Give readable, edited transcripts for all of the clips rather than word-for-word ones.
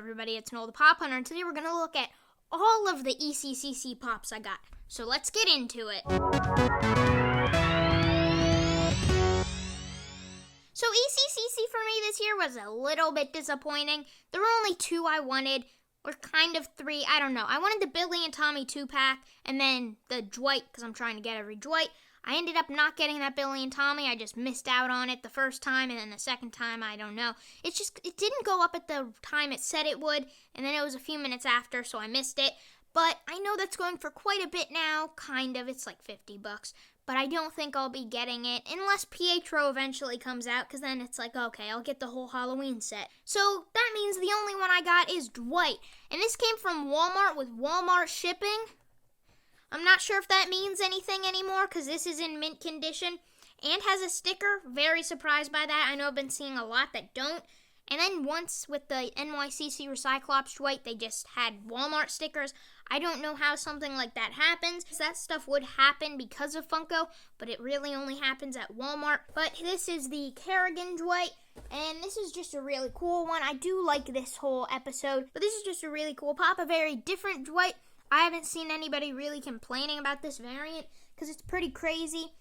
everybody, it's Noel the Pop Hunter, and today we're going to look at all of the ECCC pops I got. So let's get into it. So ECCC for me this year was a little bit disappointing. There were only 2 I wanted, or kind of 3, I don't know. I wanted the Billy and Tommy 2-pack, and then the Dwight, because I'm trying to get every Dwight. I ended up not getting that Billy and Tommy. I just missed out on it the first time, and then the second time, I don't know. It didn't go up at the time it said it would, and then it was a few minutes after, so I missed it. But I know that's going for quite a bit now, kind of. It's like $50. But I don't think I'll be getting it unless Pietro eventually comes out, because then it's like, okay, I'll get the whole Halloween set. So that means the only one I got is Dwight. And this came from Walmart with Walmart shipping. I'm not sure if that means anything anymore because this is in mint condition and has a sticker. Very surprised by that. I know I've been seeing a lot that don't. And then once with the NYCC Recyclops Dwight, they just had Walmart stickers. I don't know how something like that happens. That stuff would happen because of Funko, but it really only happens at Walmart. But this is the Kerrigan Dwight, and this is just a really cool one. I do like this whole episode, but this is just a really cool pop, a very different Dwight. I haven't seen anybody really complaining about this variant because it's pretty crazy,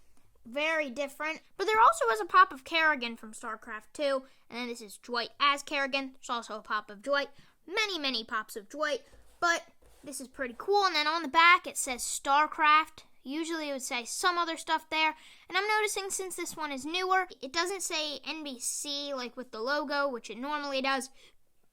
very different. But there also was a pop of Kerrigan from StarCraft 2, and then this is Dwight as Kerrigan. There's also a pop of Dwight, many pops of Dwight, but this is pretty cool. And then on the back it says StarCraft. Usually it would say some other stuff there, and I'm noticing since this one is newer, it doesn't say NBC like with the logo, which it normally does,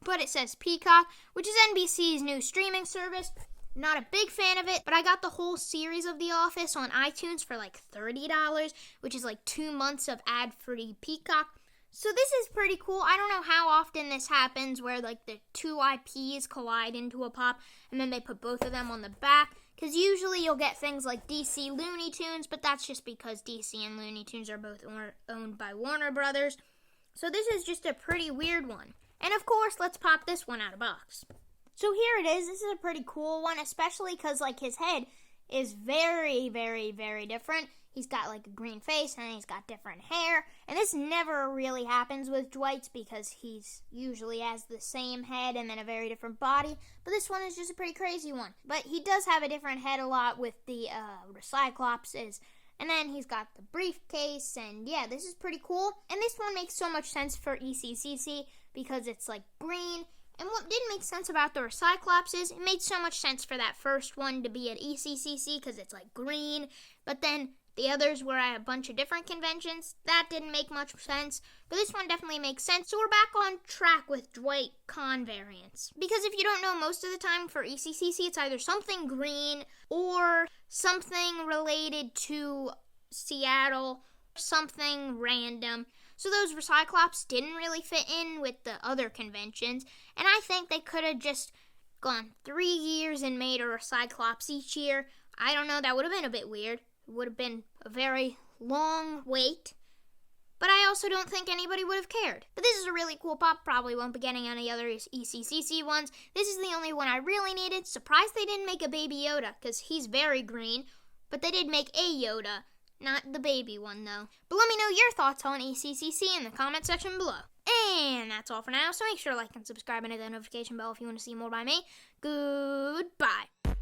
but it says Peacock, which is NBC's new streaming service. Not a big fan of it, but I got the whole series of The Office on iTunes for like $30, which is like 2 months of ad-free Peacock. So this is pretty cool. I don't know how often this happens where like the 2 IPs collide into a pop and then they put both of them on the back. Because usually you'll get things like DC Looney Tunes, but that's just because DC and Looney Tunes are both owned by Warner Brothers. So this is just a pretty weird one. And of course, let's pop this one out of box. So here it is. This is a pretty cool one, especially because like his head is very different. He's got like a green face and he's got different hair. And this never really happens with Dwight's because he's usually has the same head and then a very different body. But this one is just a pretty crazy one. But he does have a different head a lot with the Recyclopses. And then he's got the briefcase, and yeah, this is pretty cool. And this one makes so much sense for ECCC because it's like green. And what didn't make sense about the Recyclops is it made so much sense for that first one to be at ECCC because it's like green. But then the others were at a bunch of different conventions. That didn't make much sense. But this one definitely makes sense. So we're back on track with Dwight Con variants. Because if you don't know, most of the time for ECCC, it's either something green or something related to Seattle, something random. So those Recyclops didn't really fit in with the other conventions, and I think they could have just gone 3 years and made a Recyclops each year. I don't know, that would have been a bit weird. It would have been a very long wait, but I also don't think anybody would have cared. But this is a really cool pop, probably won't be getting any other ECCC ones. This is the only one I really needed. Surprised they didn't make a Baby Yoda, because he's very green, but they did make a Yoda. Not the baby one, though. But let me know your thoughts on ECCC in the comment section below. And that's all for now, so make sure to like and subscribe and hit that notification bell if you want to see more by me. Goodbye.